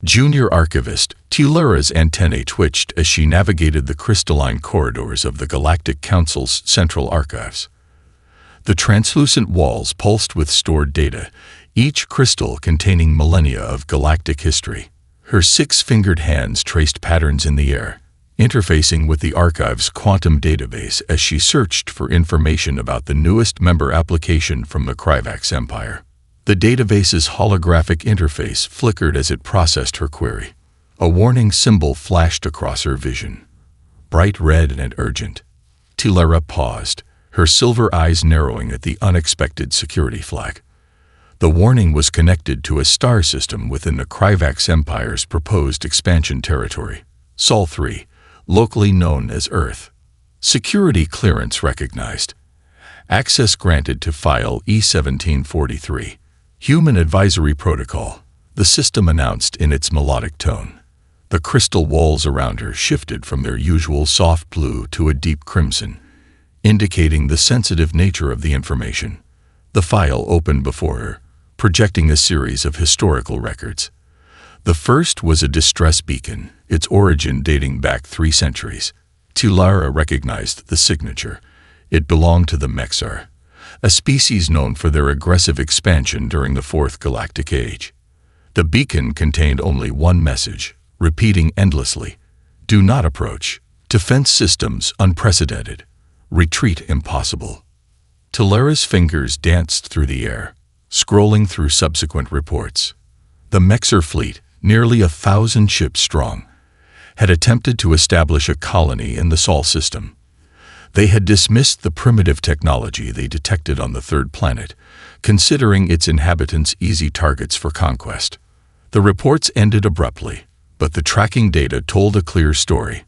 Junior archivist Tillera's antennae twitched as she navigated the crystalline corridors of the Galactic Council's central archives. The translucent walls pulsed with stored data, each crystal containing millennia of galactic history. Her six-fingered hands traced patterns in the air, interfacing with the archive's quantum database as she searched for information about the newest member application from the Kryvax Empire. The database's holographic interface flickered as it processed her query. A warning symbol flashed across her vision, bright red and urgent. Tillera paused, her silver eyes narrowing at the unexpected security flag. The warning was connected to a star system within the Kryvax Empire's proposed expansion territory, Sol 3, locally known as Earth. Security clearance recognized. Access granted to file E1743. Human Advisory Protocol, the system announced in its melodic tone. The crystal walls around her shifted from their usual soft blue to a deep crimson, indicating the sensitive nature of the information. The file opened before her, projecting a series of historical records. The first was a distress beacon, its origin dating back 3 centuries. Tillera recognized the signature. It belonged to the Mexar, a species known for their aggressive expansion during the Fourth Galactic Age. The beacon contained only one message, repeating endlessly, "Do not approach. Defense systems unprecedented. Retreat impossible." Tillera's fingers danced through the air, scrolling through subsequent reports. The Mexar fleet, nearly 1,000 ships strong, had attempted to establish a colony in the Sol system. They had dismissed the primitive technology they detected on the third planet, considering its inhabitants easy targets for conquest. The reports ended abruptly, but the tracking data told a clear story.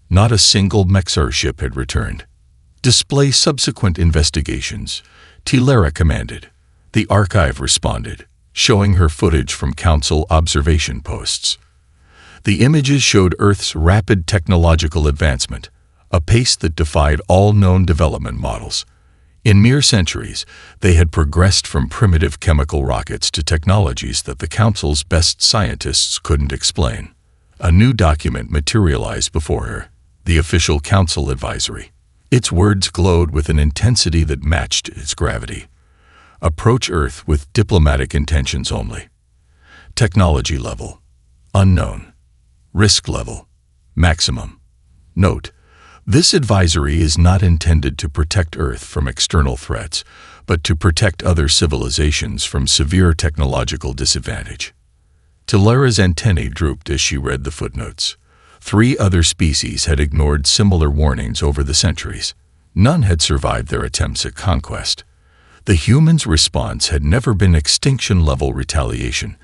Not a single Mexar ship had returned. "Display subsequent investigations," Tillera commanded. The archive responded, showing her footage from Council observation posts. The images showed Earth's rapid technological advancement, a pace that defied all known development models. In mere centuries, they had progressed from primitive chemical rockets to technologies that the Council's best scientists couldn't explain. A new document materialized before her, the official Council advisory. Its words glowed with an intensity that matched its gravity. Approach Earth with diplomatic intentions only. Technology level: unknown. Risk level: maximum. Note: this advisory is not intended to protect Earth from external threats, but to protect other civilizations from severe technological disadvantage. Tillera's antennae drooped as she read the footnotes. 3 other species had ignored similar warnings over the centuries. None had survived their attempts at conquest. The humans' response had never been extinction-level retaliation.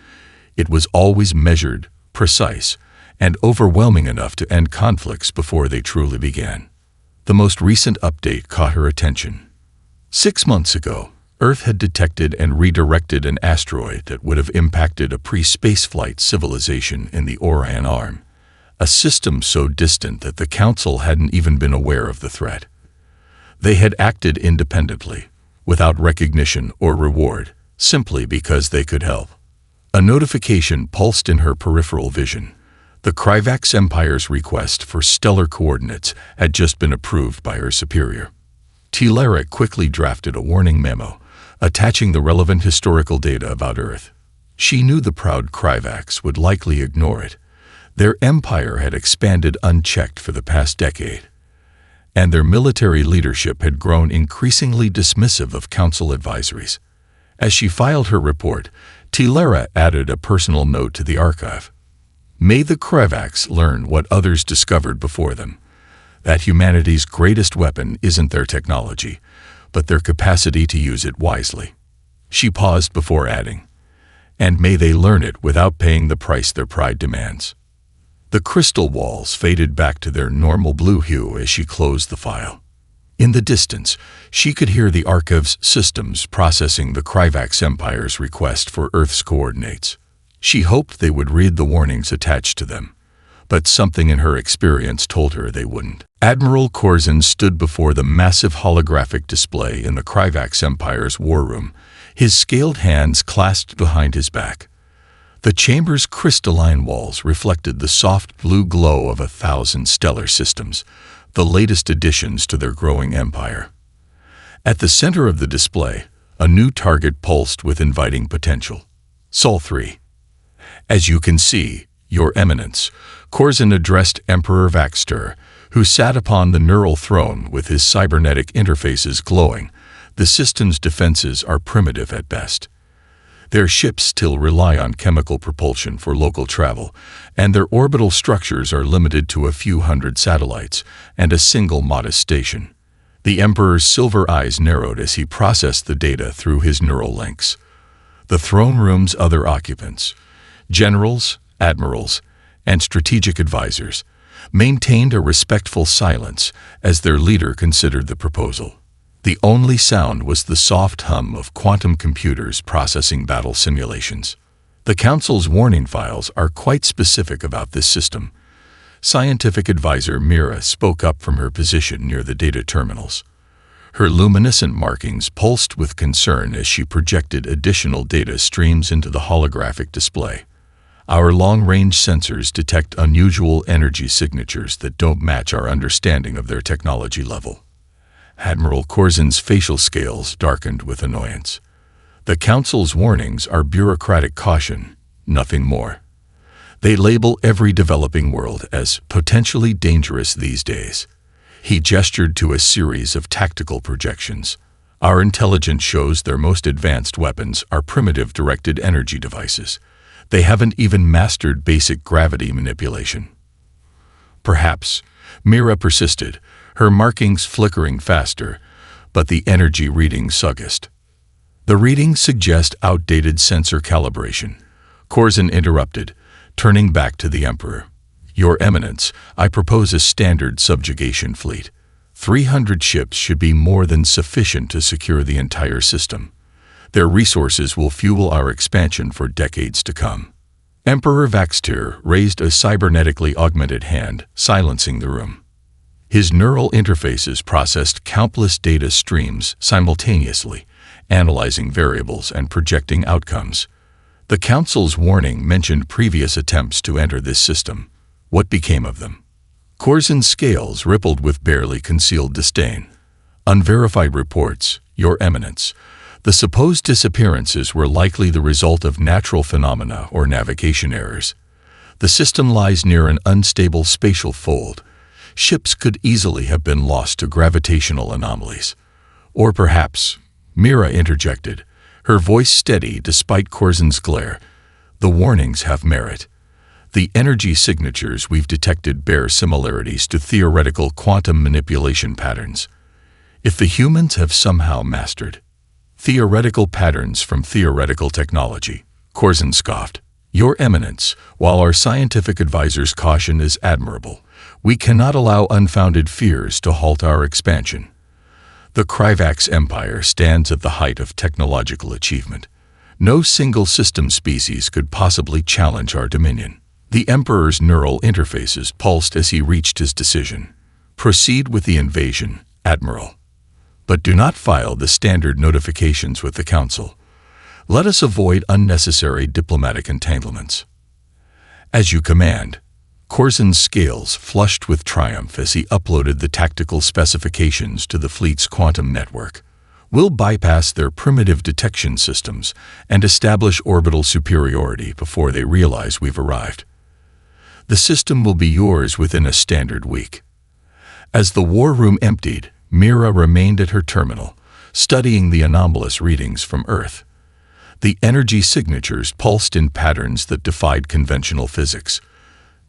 It was always measured, precise, and overwhelming enough to end conflicts before they truly began. The most recent update caught her attention. 6 months ago, Earth had detected and redirected an asteroid that would have impacted a pre-spaceflight civilization in the Orion Arm, a system so distant that the Council hadn't even been aware of the threat. They had acted independently, without recognition or reward, simply because they could help. A notification pulsed in her peripheral vision. The Kryvax Empire's request for stellar coordinates had just been approved by her superior. Tillera quickly drafted a warning memo, attaching the relevant historical data about Earth. She knew the proud Kryvax would likely ignore it. Their empire had expanded unchecked for the past decade, and their military leadership had grown increasingly dismissive of Council advisories. As she filed her report, Tillera added a personal note to the archive. May the Kryvax learn what others discovered before them, that humanity's greatest weapon isn't their technology, but their capacity to use it wisely. She paused before adding, and may they learn it without paying the price their pride demands. The crystal walls faded back to their normal blue hue as she closed the file. In the distance, she could hear the archive's systems processing the Kryvax Empire's request for Earth's coordinates. She hoped they would read the warnings attached to them, but something in her experience told her they wouldn't. Admiral Corzin stood before the massive holographic display in the Kryvax Empire's war room, his scaled hands clasped behind his back. The chamber's crystalline walls reflected the soft blue glow of 1,000 stellar systems, the latest additions to their growing empire. At the center of the display, a new target pulsed with inviting potential. Sol 3. As you can see, Your Eminence, Corzin addressed Emperor Vaxter, who sat upon the neural throne with his cybernetic interfaces glowing. The system's defenses are primitive at best. Their ships still rely on chemical propulsion for local travel, and their orbital structures are limited to a few hundred satellites and a single modest station. The Emperor's silver eyes narrowed as he processed the data through his neural links. The throne room's other occupants, generals, admirals, and strategic advisors, maintained a respectful silence as their leader considered the proposal. The only sound was the soft hum of quantum computers processing battle simulations. The Council's warning files are quite specific about this system. Scientific advisor Mira spoke up from her position near the data terminals. Her luminescent markings pulsed with concern as she projected additional data streams into the holographic display. Our long-range sensors detect unusual energy signatures that don't match our understanding of their technology level. Admiral Corzin's facial scales darkened with annoyance. The Council's warnings are bureaucratic caution, nothing more. They label every developing world as potentially dangerous these days. He gestured to a series of tactical projections. Our intelligence shows their most advanced weapons are primitive directed energy devices. They haven't even mastered basic gravity manipulation. Perhaps, Mira persisted, her markings flickering faster, but the energy readings suggest. The readings suggest outdated sensor calibration. Corzin interrupted, turning back to the Emperor. Your Eminence, I propose a standard subjugation fleet. 300 ships should be more than sufficient to secure the entire system. Their resources will fuel our expansion for decades to come. Emperor Vaxter raised a cybernetically augmented hand, silencing the room. His neural interfaces processed countless data streams simultaneously, analyzing variables and projecting outcomes. The Council's warning mentioned previous attempts to enter this system. What became of them? Corzin's scales rippled with barely concealed disdain. Unverified reports, Your Eminence. The supposed disappearances were likely the result of natural phenomena or navigation errors. The system lies near an unstable spatial fold. Ships could easily have been lost to gravitational anomalies. Or perhaps, Mira interjected, her voice steady despite Corzin's glare. The warnings have merit. The energy signatures we've detected bear similarities to theoretical quantum manipulation patterns. If the humans have somehow mastered theoretical patterns from theoretical technology, Corzin scoffed. Your Eminence, while our scientific advisor's caution is admirable, we cannot allow unfounded fears to halt our expansion. The Kryvax Empire stands at the height of technological achievement. No single system species could possibly challenge our dominion. The Emperor's neural interfaces pulsed as he reached his decision. Proceed with the invasion, Admiral. But do not file the standard notifications with the Council. Let us avoid unnecessary diplomatic entanglements. As you command. Corzin's scales flushed with triumph as he uploaded the tactical specifications to the fleet's quantum network. We'll bypass their primitive detection systems and establish orbital superiority before they realize we've arrived. The system will be yours within a standard week. As the war room emptied, Mira remained at her terminal, studying the anomalous readings from Earth. The energy signatures pulsed in patterns that defied conventional physics.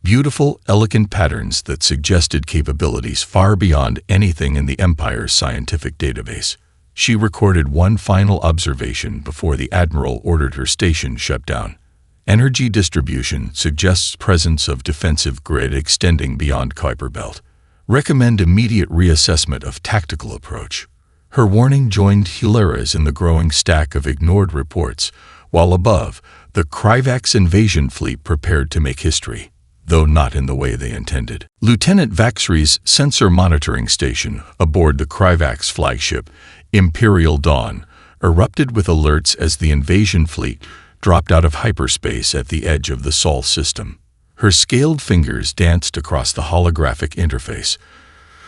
Beautiful, elegant patterns that suggested capabilities far beyond anything in the Empire's scientific database. She recorded one final observation before the Admiral ordered her station shut down. Energy distribution suggests presence of defensive grid extending beyond Kuiper Belt. Recommend immediate reassessment of tactical approach. Her warning joined Hilara's in the growing stack of ignored reports, while above, the Kryvax invasion fleet prepared to make history, though not in the way they intended. Lieutenant Vaxri's sensor monitoring station aboard the Kryvax flagship, Imperial Dawn, erupted with alerts as the invasion fleet dropped out of hyperspace at the edge of the Sol system. Her scaled fingers danced across the holographic interface,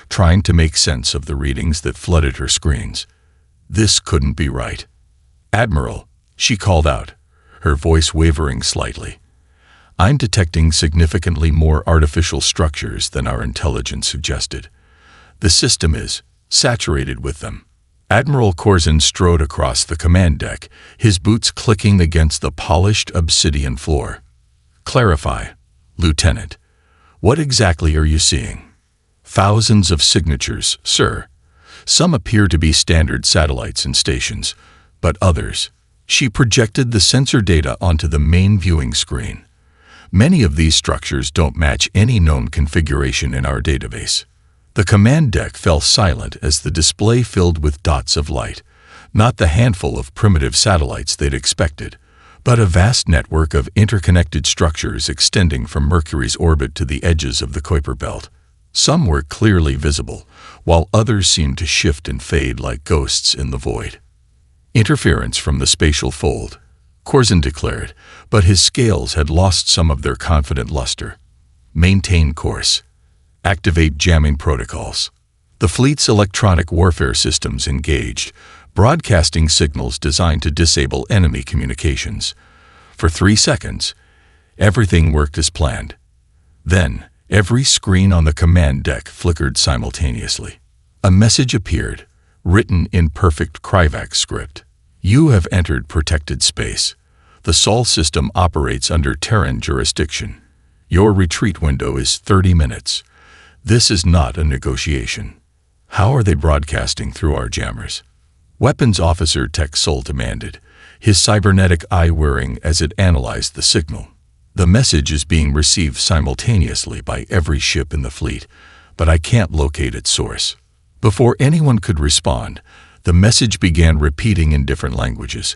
trying to make sense of the readings that flooded her screens. This couldn't be right. "Admiral," she called out, her voice wavering slightly. "I'm detecting significantly more artificial structures than our intelligence suggested. The system is saturated with them." Admiral Corzin strode across the command deck, his boots clicking against the polished obsidian floor. "Clarify, Lieutenant. What exactly are you seeing?" "Thousands of signatures, sir. Some appear to be standard satellites and stations, but others." She projected the sensor data onto the main viewing screen. "Many of these structures don't match any known configuration in our database." The command deck fell silent as the display filled with dots of light, not the handful of primitive satellites they'd expected, but a vast network of interconnected structures extending from Mercury's orbit to the edges of the Kuiper Belt. Some were clearly visible, while others seemed to shift and fade like ghosts in the void. "Interference from the spatial fold," Corzin declared, but his scales had lost some of their confident luster. "Maintain course. Activate jamming protocols." The fleet's electronic warfare systems engaged, broadcasting signals designed to disable enemy communications. For 3 seconds, everything worked as planned. Then, every screen on the command deck flickered simultaneously. A message appeared, written in perfect Kryvax script. "You have entered protected space. The Sol system operates under Terran jurisdiction. Your retreat window is 30 minutes. This is not a negotiation." "How are they broadcasting through our jammers?" Weapons Officer Tech Sol demanded, his cybernetic eye whirring as it analyzed the signal. "The message is being received simultaneously by every ship in the fleet, but I can't locate its source." Before anyone could respond, the message began repeating in different languages: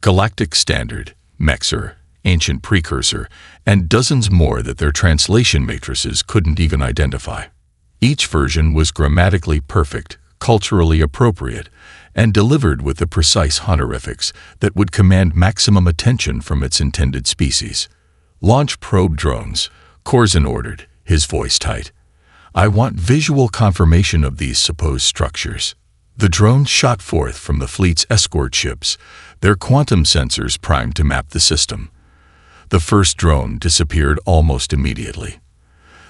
Galactic Standard, Mexer, Ancient Precursor, and dozens more that their translation matrices couldn't even identify. Each version was grammatically perfect, culturally appropriate, and delivered with the precise honorifics that would command maximum attention from its intended species. "Launch probe drones," Corzin ordered, his voice tight. "I want visual confirmation of these supposed structures." The drones shot forth from the fleet's escort ships, their quantum sensors primed to map the system. The first drone disappeared almost immediately.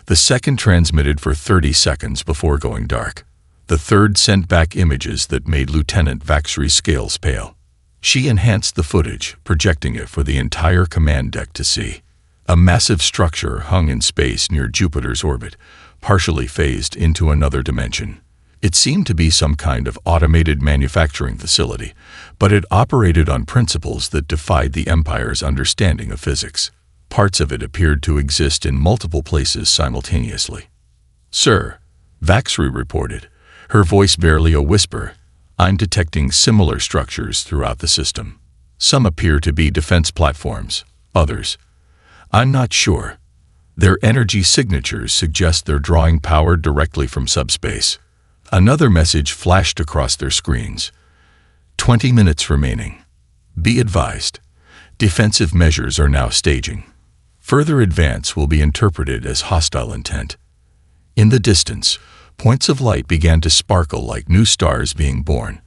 The second transmitted for 30 seconds before going dark. The third sent back images that made Lieutenant Vaxry's scales pale. She enhanced the footage, projecting it for the entire command deck to see. A massive structure hung in space near Jupiter's orbit, partially phased into another dimension. It seemed to be some kind of automated manufacturing facility, but it operated on principles that defied the Empire's understanding of physics. Parts of it appeared to exist in multiple places simultaneously. "Sir," Vaxry reported, her voice barely a whisper, "I'm detecting similar structures throughout the system. Some appear to be defense platforms, others, I'm not sure. Their energy signatures suggest they're drawing power directly from subspace." Another message flashed across their screens. 20 minutes remaining. Be advised. Defensive measures are now staging. Further advance will be interpreted as hostile intent. In the distance, points of light began to sparkle like new stars being born.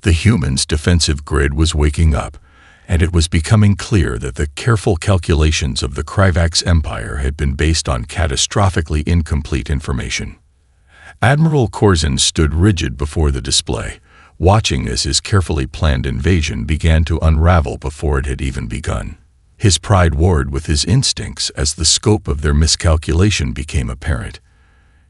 The humans' defensive grid was waking up, and it was becoming clear that the careful calculations of the Kryvax Empire had been based on catastrophically incomplete information. Admiral Corzin stood rigid before the display, watching as his carefully planned invasion began to unravel before it had even begun. His pride warred with his instincts as the scope of their miscalculation became apparent.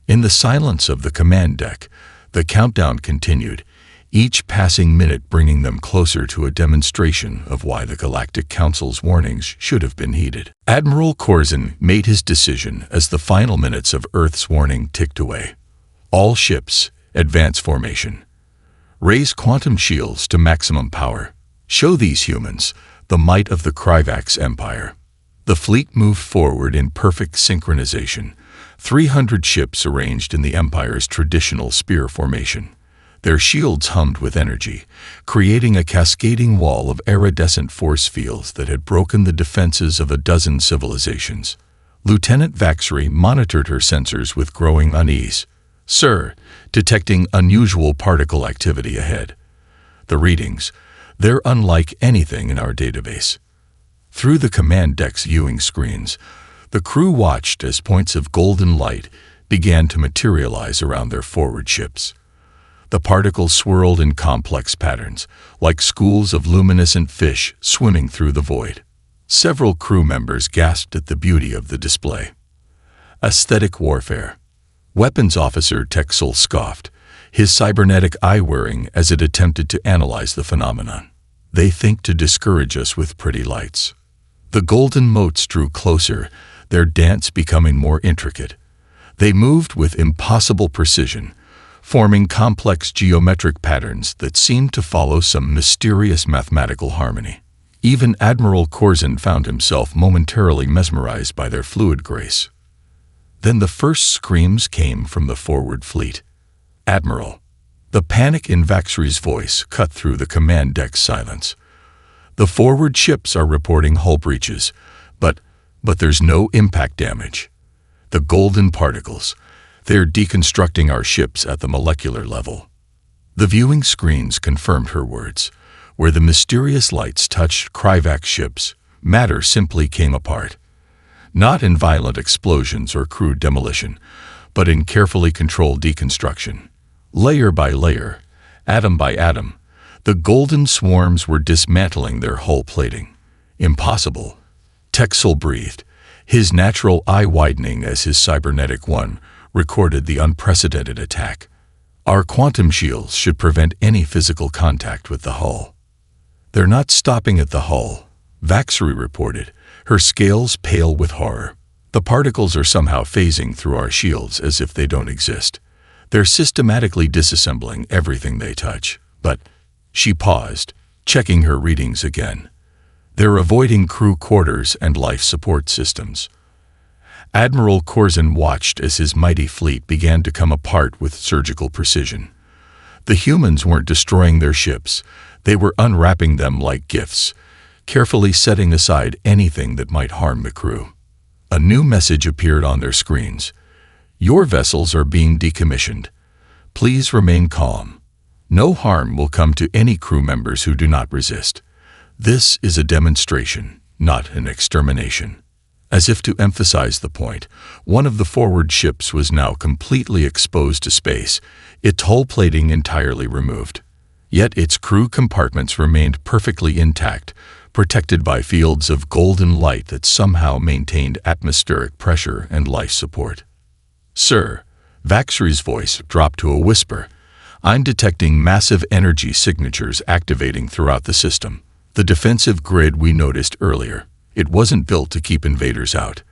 In the silence of the command deck, the countdown continued, each passing minute bringing them closer to a demonstration of why the Galactic Council's warnings should have been heeded. Admiral Corzin made his decision as the final minutes of Earth's warning ticked away. "All ships, advance formation. Raise quantum shields to maximum power. Show these humans the might of the Kryvax Empire." The fleet moved forward in perfect synchronization, 300 ships arranged in the Empire's traditional spear formation. Their shields hummed with energy, creating a cascading wall of iridescent force fields that had broken the defenses of a dozen civilizations. Lieutenant Vaxry monitored her sensors with growing unease. "Sir, detecting unusual particle activity ahead. The readings, they're unlike anything in our database." Through the command deck's viewing screens, the crew watched as points of golden light began to materialize around their forward ships. The particles swirled in complex patterns, like schools of luminescent fish swimming through the void. Several crew members gasped at the beauty of the display. Aesthetic warfare. Weapons Officer Texel scoffed, his cybernetic eye whirring as it attempted to analyze the phenomenon. "They think to discourage us with pretty lights." The golden motes drew closer, their dance becoming more intricate. They moved with impossible precision, forming complex geometric patterns that seemed to follow some mysterious mathematical harmony. Even Admiral Corzin found himself momentarily mesmerized by their fluid grace. Then the first screams came from the forward fleet. "Admiral!" The panic in Vaxry's voice cut through the command deck silence. "The forward ships are reporting hull breaches, but there's no impact damage. The golden particles, they're deconstructing our ships at the molecular level." The viewing screens confirmed her words. Where the mysterious lights touched Kryvax ships, matter simply came apart. Not in violent explosions or crude demolition, but in carefully controlled deconstruction. Layer by layer, atom by atom, the golden swarms were dismantling their hull plating. "Impossible." Texel breathed, his natural eye widening as his cybernetic one recorded the unprecedented attack. "Our quantum shields should prevent any physical contact with the hull." "They're not stopping at the hull," Vaxry reported, her scales pale with horror. "The particles are somehow phasing through our shields as if they don't exist. They're systematically disassembling everything they touch. But..." She paused, checking her readings again. "They're avoiding crew quarters and life support systems." Admiral Corzin watched as his mighty fleet began to come apart with surgical precision. The humans weren't destroying their ships. They were unwrapping them like gifts, carefully setting aside anything that might harm the crew. A new message appeared on their screens. "Your vessels are being decommissioned. Please remain calm. No harm will come to any crew members who do not resist. This is a demonstration, not an extermination." As if to emphasize the point, one of the forward ships was now completely exposed to space, its hull plating entirely removed. Yet its crew compartments remained perfectly intact, protected by fields of golden light that somehow maintained atmospheric pressure and life support. "Sir," Vaxry's voice dropped to a whisper, "I'm detecting massive energy signatures activating throughout the system. The defensive grid we noticed earlier, it wasn't built to keep invaders out.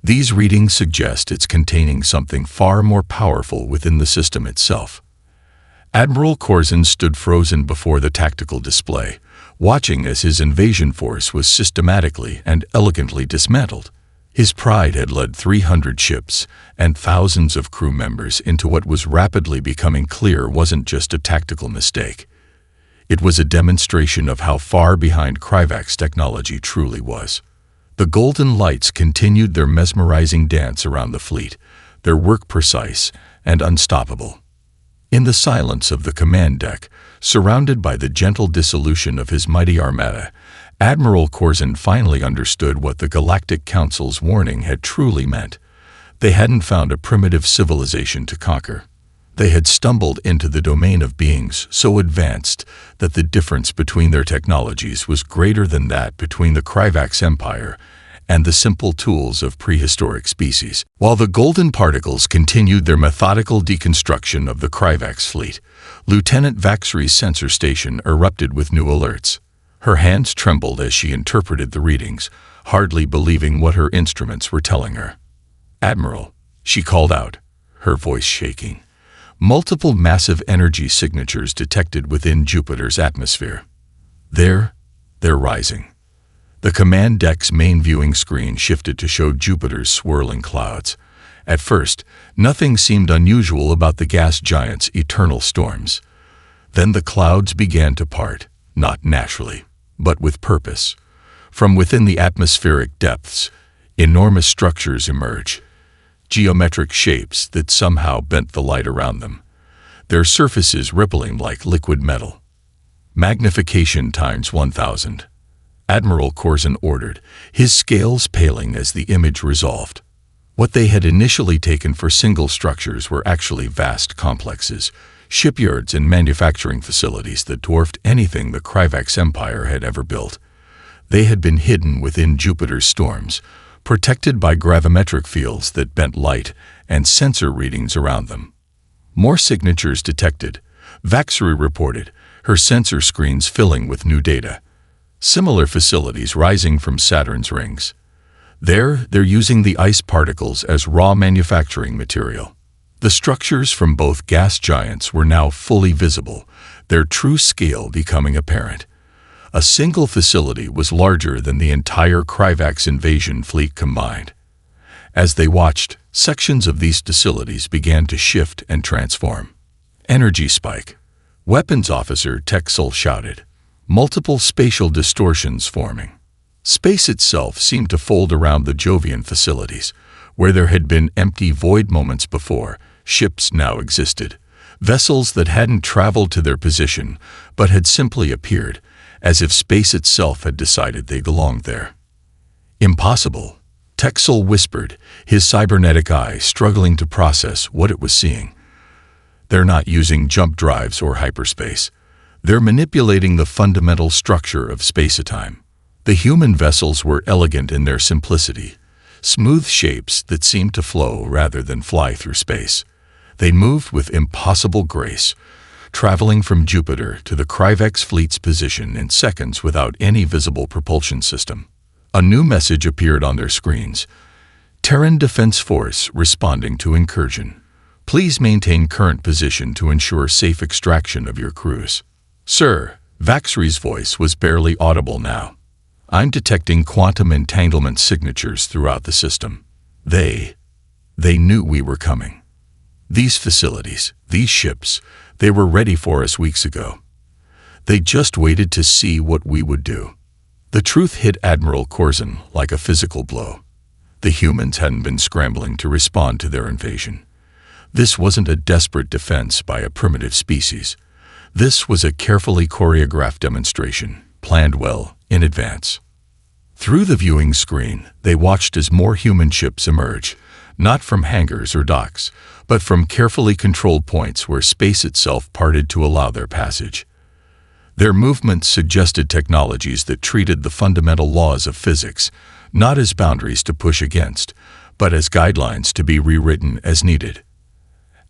These readings suggest it's containing something far more powerful within the system itself." Admiral Corzin stood frozen before the tactical display, watching as his invasion force was systematically and elegantly dismantled. His pride had led 300 ships and thousands of crew members into what was rapidly becoming clear wasn't just a tactical mistake. It was a demonstration of how far behind Kryvax technology truly was. The golden lights continued their mesmerizing dance around the fleet, their work precise and unstoppable. In the silence of the command deck, surrounded by the gentle dissolution of his mighty armada, Admiral Corzin finally understood what the Galactic Council's warning had truly meant. They hadn't found a primitive civilization to conquer. They had stumbled into the domain of beings so advanced that the difference between their technologies was greater than that between the Kryvax Empire and the simple tools of prehistoric species. While the golden particles continued their methodical deconstruction of the Kryvax fleet, Lieutenant Vaxry's sensor station erupted with new alerts. Her hands trembled as she interpreted the readings, hardly believing what her instruments were telling her. "Admiral," she called out, her voice shaking. "Multiple massive energy signatures detected within Jupiter's atmosphere. They're rising." The command deck's main viewing screen shifted to show Jupiter's swirling clouds. At first, nothing seemed unusual about the gas giant's eternal storms. Then the clouds began to part, not naturally, but with purpose. From within the atmospheric depths, enormous structures emerge, geometric shapes that somehow bent the light around them, their surfaces rippling like liquid metal. Magnification times 1,000. Admiral Corzin ordered, his scales paling as the image resolved. What they had initially taken for single structures were actually vast complexes, shipyards and manufacturing facilities that dwarfed anything the Kryvax Empire had ever built. They had been hidden within Jupiter's storms, protected by gravimetric fields that bent light and sensor readings around them. More signatures detected, Vaxry reported, her sensor screens filling with new data. Similar facilities rising from Saturn's rings. They're using the ice particles as raw manufacturing material. The structures from both gas giants were now fully visible, their true scale becoming apparent. A single facility was larger than the entire Kryvax invasion fleet combined. As they watched, sections of these facilities began to shift and transform. Energy spike. Weapons Officer Texel shouted. Multiple spatial distortions forming. Space itself seemed to fold around the Jovian facilities. Where there had been empty void moments before, ships now existed. Vessels that hadn't traveled to their position, but had simply appeared, as if space itself had decided they belonged there. Impossible, Texel whispered, his cybernetic eye struggling to process what it was seeing. They're not using jump drives or hyperspace. They're manipulating the fundamental structure of space-time. The human vessels were elegant in their simplicity, smooth shapes that seemed to flow rather than fly through space. They moved with impossible grace, traveling from Jupiter to the Kryvax fleet's position in seconds without any visible propulsion system. A new message appeared on their screens. Terran Defense Force responding to incursion. Please maintain current position to ensure safe extraction of your crews. Sir, Vaxry's voice was barely audible now. I'm detecting quantum entanglement signatures throughout the system. They knew we were coming. These facilities, these ships, they were ready for us weeks ago. They just waited to see what we would do. The truth hit Admiral Corzin like a physical blow. The humans hadn't been scrambling to respond to their invasion. This wasn't a desperate defense by a primitive species. This was a carefully choreographed demonstration, planned well in advance. Through the viewing screen, they watched as more human ships emerge, not from hangars or docks, but from carefully controlled points where space itself parted to allow their passage. Their movements suggested technologies that treated the fundamental laws of physics, not as boundaries to push against, but as guidelines to be rewritten as needed.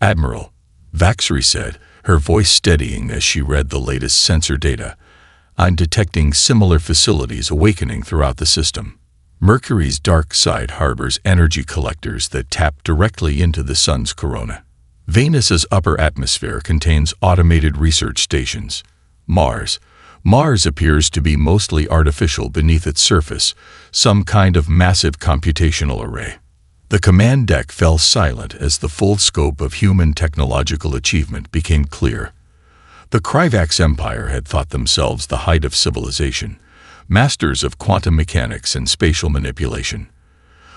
Admiral, Vaxry said, her voice steadying as she read the latest sensor data. I'm detecting similar facilities awakening throughout the system. Mercury's dark side harbors energy collectors that tap directly into the sun's corona. Venus's upper atmosphere contains automated research stations. Mars appears to be mostly artificial beneath its surface, some kind of massive computational array. The command deck fell silent as the full scope of human technological achievement became clear. The Kryvax Empire had thought themselves the height of civilization, masters of quantum mechanics and spatial manipulation.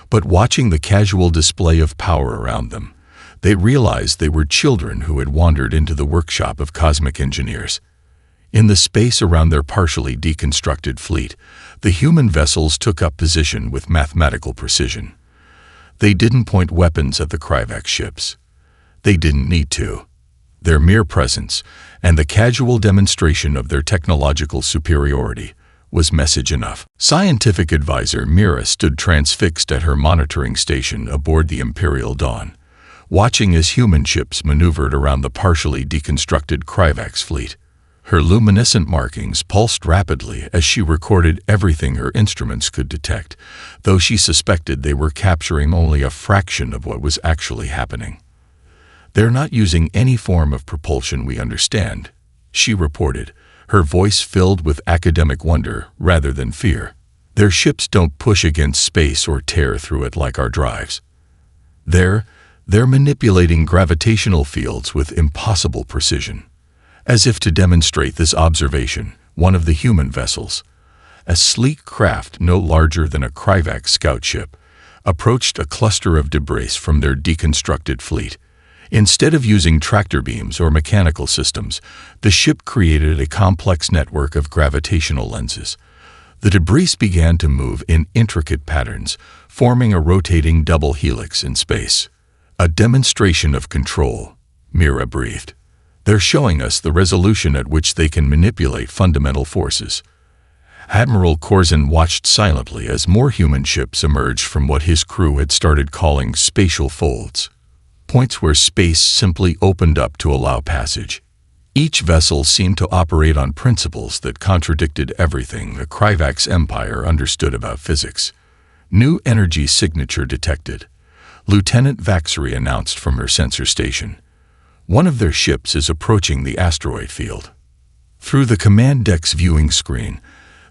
But watching the casual display of power around them, they realized they were children who had wandered into the workshop of cosmic engineers. In the space around their partially deconstructed fleet, the human vessels took up position with mathematical precision. They didn't point weapons at the Kryvax ships. They didn't need to. Their mere presence, and the casual demonstration of their technological superiority, was message enough. Scientific advisor Mira stood transfixed at her monitoring station aboard the Imperial Dawn, watching as human ships maneuvered around the partially deconstructed Kryvax fleet. Her luminescent markings pulsed rapidly as she recorded everything her instruments could detect, though she suspected they were capturing only a fraction of what was actually happening. They're not using any form of propulsion we understand, she reported, her voice filled with academic wonder rather than fear. Their ships don't push against space or tear through it like our drives. They're manipulating gravitational fields with impossible precision. As if to demonstrate this observation, one of the human vessels, a sleek craft no larger than a Kryvax scout ship, approached a cluster of debris from their deconstructed fleet. Instead of using tractor beams or mechanical systems, the ship created a complex network of gravitational lenses. The debris began to move in intricate patterns, forming a rotating double helix in space. A demonstration of control, Mira breathed. They're showing us the resolution at which they can manipulate fundamental forces. Admiral Corzin watched silently as more human ships emerged from what his crew had started calling spatial folds, points where space simply opened up to allow passage. Each vessel seemed to operate on principles that contradicted everything the Kryvax Empire understood about physics. New energy signature detected, Lieutenant Vaxery announced from her sensor station. One of their ships is approaching the asteroid field. Through the command deck's viewing screen,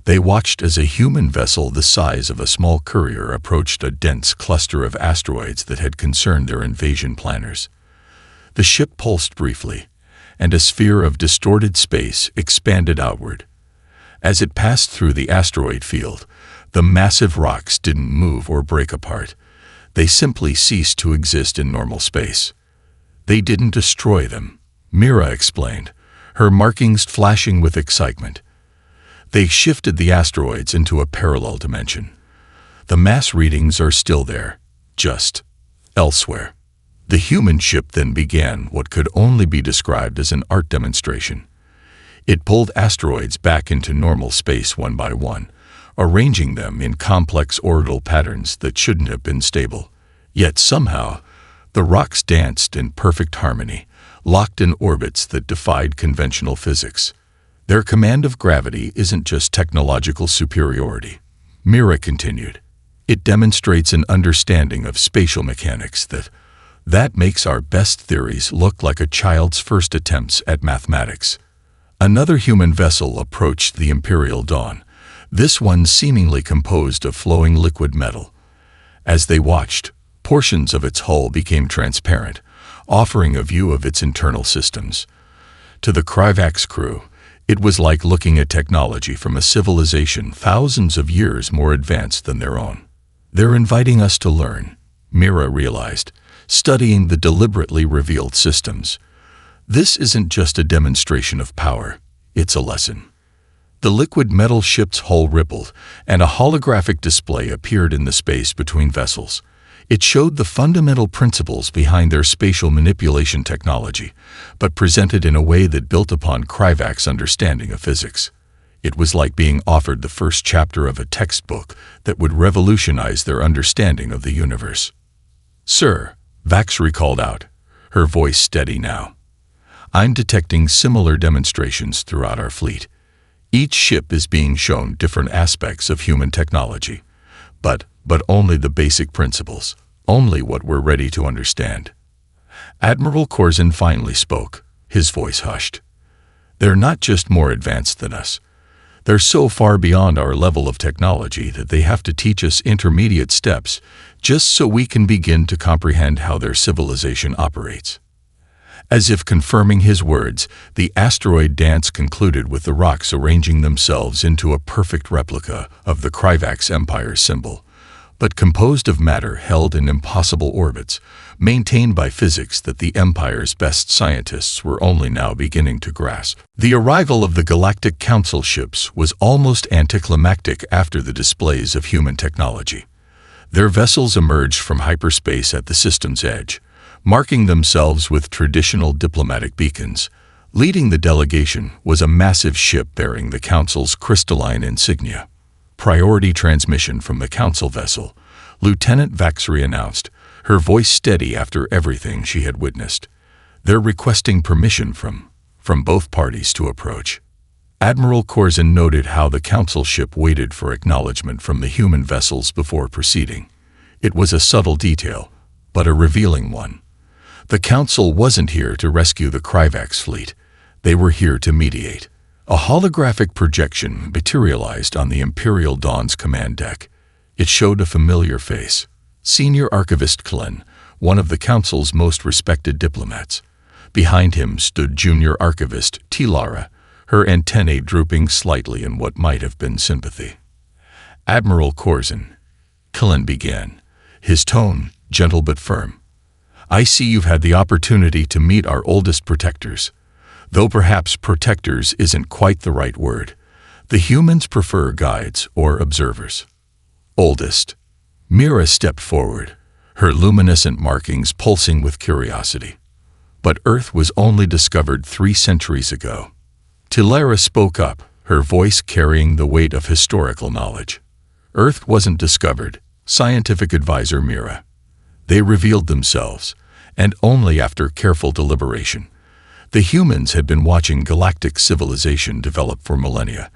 they watched as a human vessel the size of a small courier approached a dense cluster of asteroids that had concerned their invasion planners. The ship pulsed briefly, and a sphere of distorted space expanded outward. As it passed through the asteroid field, the massive rocks didn't move or break apart. They simply ceased to exist in normal space. They didn't destroy them, Mira explained, her markings flashing with excitement. They shifted the asteroids into a parallel dimension. The mass readings are still there, just elsewhere. The human ship then began what could only be described as an art demonstration. It pulled asteroids back into normal space one by one, arranging them in complex orbital patterns that shouldn't have been stable. Yet somehow, the rocks danced in perfect harmony, locked in orbits that defied conventional physics. Their command of gravity isn't just technological superiority, Mira continued. It demonstrates an understanding of spatial mechanics that makes our best theories look like a child's first attempts at mathematics. Another human vessel approached the Imperial Dawn, this one seemingly composed of flowing liquid metal. As they watched, portions of its hull became transparent, offering a view of its internal systems. To the Kryvax crew, it was like looking at technology from a civilization thousands of years more advanced than their own. They're inviting us to learn, Mira realized, studying the deliberately revealed systems. This isn't just a demonstration of power, it's a lesson. The liquid metal ship's hull rippled, and a holographic display appeared in the space between vessels. It showed the fundamental principles behind their spatial manipulation technology, but presented in a way that built upon Kryvax's understanding of physics. It was like being offered the first chapter of a textbook that would revolutionize their understanding of the universe. "Sir," Vaxery called out, her voice steady now. "I'm detecting similar demonstrations throughout our fleet. Each ship is being shown different aspects of human technology, but only the basic principles, only what we're ready to understand." Admiral Corzin finally spoke, his voice hushed. "They're not just more advanced than us. They're so far beyond our level of technology that they have to teach us intermediate steps just so we can begin to comprehend how their civilization operates." As if confirming his words, the asteroid dance concluded with the rocks arranging themselves into a perfect replica of the Kryvax Empire's symbol, but composed of matter held in impossible orbits, maintained by physics that the Empire's best scientists were only now beginning to grasp. The arrival of the Galactic Council ships was almost anticlimactic after the displays of human technology. Their vessels emerged from hyperspace at the system's edge, marking themselves with traditional diplomatic beacons. Leading the delegation was a massive ship bearing the Council's crystalline insignia. "Priority transmission from the Council vessel," Lieutenant Vaxery announced, her voice steady after everything she had witnessed. "They're requesting permission from both parties to approach." Admiral Corzin noted how the Council ship waited for acknowledgement from the human vessels before proceeding. It was a subtle detail, but a revealing one. The Council wasn't here to rescue the Kryvax fleet. They were here to mediate. A holographic projection materialized on the Imperial Dawn's command deck. It showed a familiar face. Senior Archivist Klen, one of the Council's most respected diplomats. Behind him stood junior archivist Tilara, her antennae drooping slightly in what might have been sympathy. "Admiral Corzin," Cullen began, his tone gentle but firm. "I see you've had the opportunity to meet our oldest protectors, though perhaps protectors isn't quite the right word. The humans prefer guides or observers." "Oldest." Mira stepped forward, her luminescent markings pulsing with curiosity. "But Earth was only discovered 3 centuries ago." Tilara spoke up, her voice carrying the weight of historical knowledge. "Earth wasn't discovered, scientific advisor Mira. They revealed themselves, and only after careful deliberation. The humans had been watching galactic civilization develop for millennia,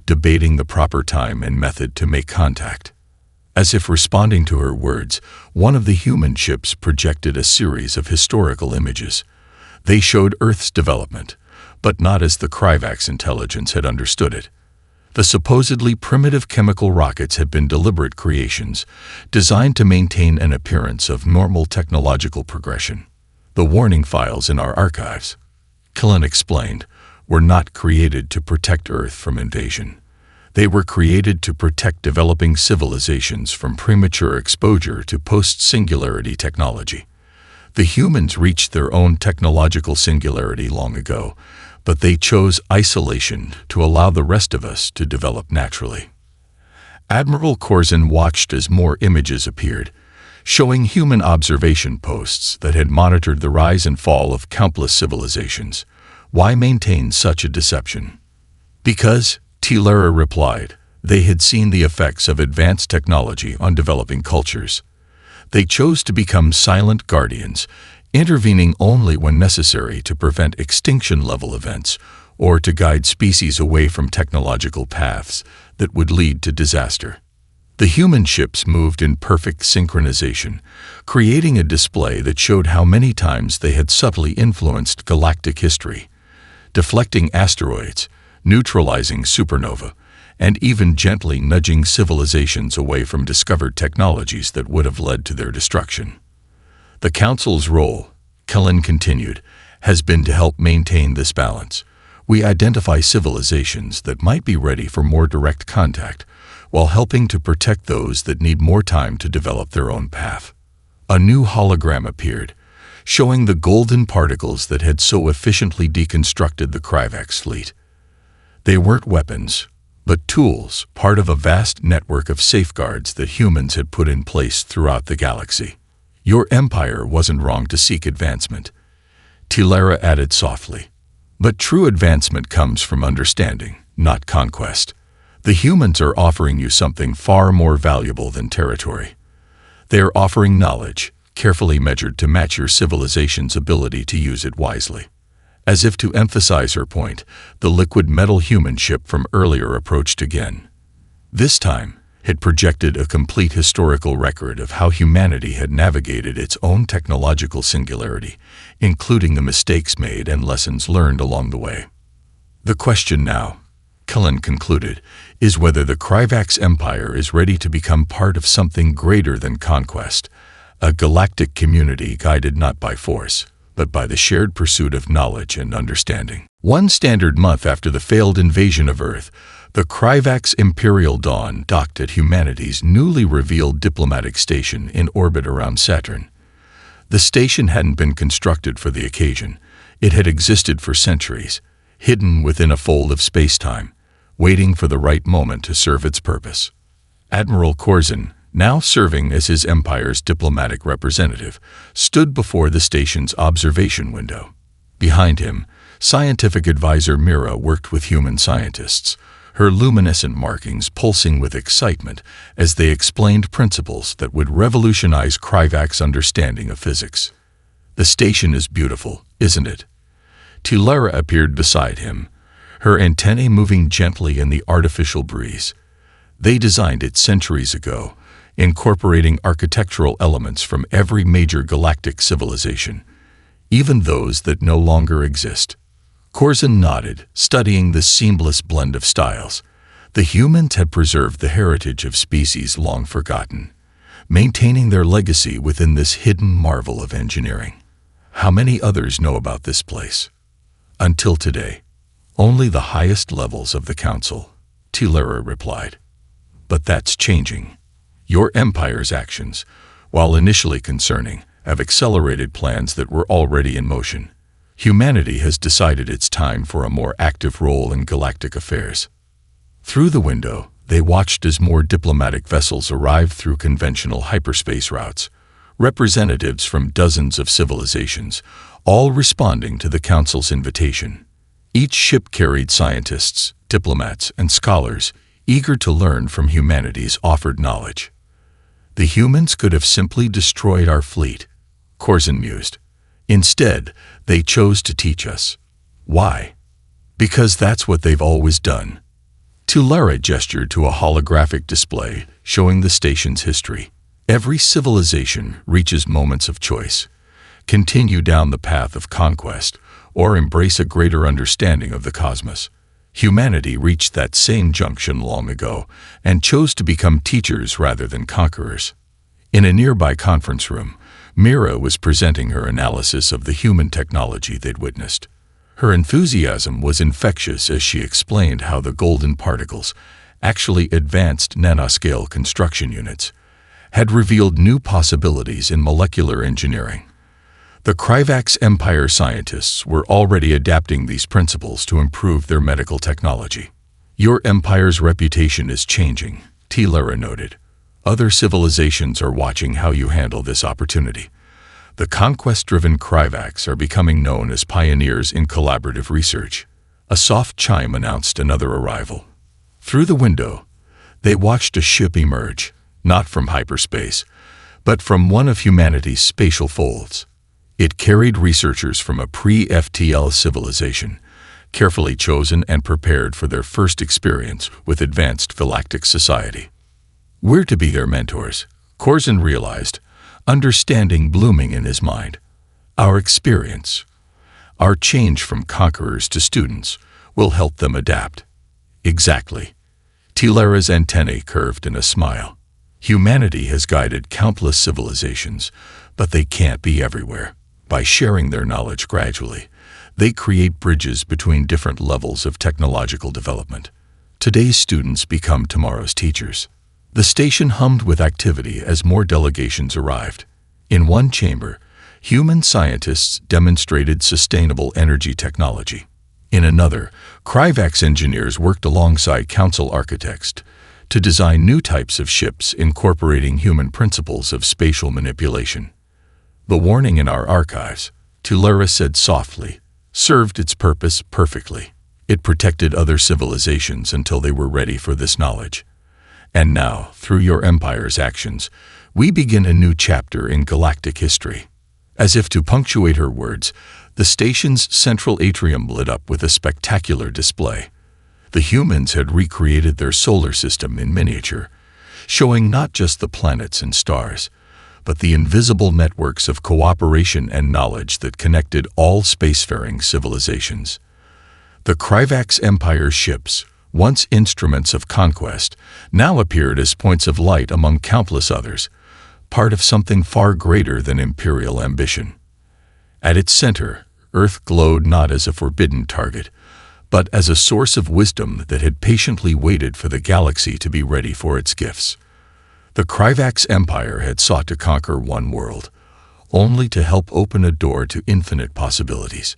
debating the proper time and method to make contact." As if responding to her words, one of the human ships projected a series of historical images. They showed Earth's development, but not as the Kryvax intelligence had understood it. The supposedly primitive chemical rockets had been deliberate creations, designed to maintain an appearance of normal technological progression. "The warning files in our archives," Cullen explained, "were not created to protect Earth from invasion. They were created to protect developing civilizations from premature exposure to post-singularity technology. The humans reached their own technological singularity long ago, but they chose isolation to allow the rest of us to develop naturally." Admiral Corzin watched as more images appeared, showing human observation posts that had monitored the rise and fall of countless civilizations. "Why maintain such a deception?" "Because," Tilara replied, "they had seen the effects of advanced technology on developing cultures. They chose to become silent guardians, intervening only when necessary to prevent extinction-level events or to guide species away from technological paths that would lead to disaster." The human ships moved in perfect synchronization, creating a display that showed how many times they had subtly influenced galactic history, deflecting asteroids, neutralizing supernova, and even gently nudging civilizations away from discovered technologies that would have led to their destruction. "The Council's role," Cullen continued, "has been to help maintain this balance. We identify civilizations that might be ready for more direct contact, while helping to protect those that need more time to develop their own path." A new hologram appeared, showing the golden particles that had so efficiently deconstructed the Kryvax fleet. They weren't weapons, but tools, part of a vast network of safeguards that humans had put in place throughout the galaxy. "Your empire wasn't wrong to seek advancement," Tilara added softly. "But true advancement comes from understanding, not conquest. The humans are offering you something far more valuable than territory. They are offering knowledge, carefully measured to match your civilization's ability to use it wisely." As if to emphasize her point, the liquid metal human ship from earlier approached again. This time, it projected a complete historical record of how humanity had navigated its own technological singularity, including the mistakes made and lessons learned along the way. "The question now," Cullen concluded, "is whether the Kryvax Empire is ready to become part of something greater than conquest, a galactic community guided not by force, but by the shared pursuit of knowledge and understanding." 1 standard month after the failed invasion of Earth, the Kryvax Imperial Dawn docked at humanity's newly revealed diplomatic station in orbit around Saturn. The station hadn't been constructed for the occasion. It had existed for centuries, hidden within a fold of space-time, waiting for the right moment to serve its purpose. Admiral Corzin, now serving as his empire's diplomatic representative, stood before the station's observation window. Behind him, scientific advisor Mira worked with human scientists, her luminescent markings pulsing with excitement as they explained principles that would revolutionize Kryvax's understanding of physics. "The station is beautiful, isn't it?" Tilara appeared beside him, her antennae moving gently in the artificial breeze. "They designed it centuries ago, incorporating architectural elements from every major galactic civilization, even those that no longer exist." Corzin nodded, studying the seamless blend of styles. The humans had preserved the heritage of species long forgotten, maintaining their legacy within this hidden marvel of engineering. How many others know about this place? Until today, only the highest levels of the council, Tilera replied. But that's changing. Your empire's actions, while initially concerning, have accelerated plans that were already in motion. Humanity has decided it's time for a more active role in galactic affairs. Through the window, they watched as more diplomatic vessels arrived through conventional hyperspace routes, representatives from dozens of civilizations, all responding to the Council's invitation. Each ship carried scientists, diplomats, and scholars, eager to learn from humanity's offered knowledge. The humans could have simply destroyed our fleet, Corzin mused. Instead, they chose to teach us. Why? Because that's what they've always done. Tilera gestured to a holographic display showing the station's history. Every civilization reaches moments of choice, continue down the path of conquest, or embrace a greater understanding of the cosmos. Humanity reached that same junction long ago and chose to become teachers rather than conquerors. In a nearby conference room, Mira was presenting her analysis of the human technology they'd witnessed. Her enthusiasm was infectious as she explained how the golden particles, actually advanced nanoscale construction units, had revealed new possibilities in molecular engineering. The Kryvax Empire scientists were already adapting these principles to improve their medical technology. Your empire's reputation is changing, Tilera noted. Other civilizations are watching how you handle this opportunity. The conquest-driven Kryvax are becoming known as pioneers in collaborative research. A soft chime announced another arrival. Through the window, they watched a ship emerge, not from hyperspace, but from one of humanity's spatial folds. It carried researchers from a pre-FTL civilization, carefully chosen and prepared for their first experience with advanced galactic society. We're to be their mentors, Corzin realized, understanding blooming in his mind. Our experience, our change from conquerors to students, will help them adapt. Exactly. Tilera's antennae curved in a smile. Humanity has guided countless civilizations, but they can't be everywhere. By sharing their knowledge gradually, they create bridges between different levels of technological development. Today's students become tomorrow's teachers. The station hummed with activity as more delegations arrived. In one chamber, human scientists demonstrated sustainable energy technology. In another, Kryvax engineers worked alongside council architects to design new types of ships incorporating human principles of spatial manipulation. The warning in our archives, Tilera said softly, served its purpose perfectly. It protected other civilizations until they were ready for this knowledge. And now, through your empire's actions, we begin a new chapter in galactic history. As if to punctuate her words, the station's central atrium lit up with a spectacular display. The humans had recreated their solar system in miniature, showing not just the planets and stars, but the invisible networks of cooperation and knowledge that connected all spacefaring civilizations. The Kryvax Empire ships, once instruments of conquest, now appeared as points of light among countless others, part of something far greater than imperial ambition. At its center, Earth glowed not as a forbidden target, but as a source of wisdom that had patiently waited for the galaxy to be ready for its gifts. The Kryvax Empire had sought to conquer one world, only to help open a door to infinite possibilities.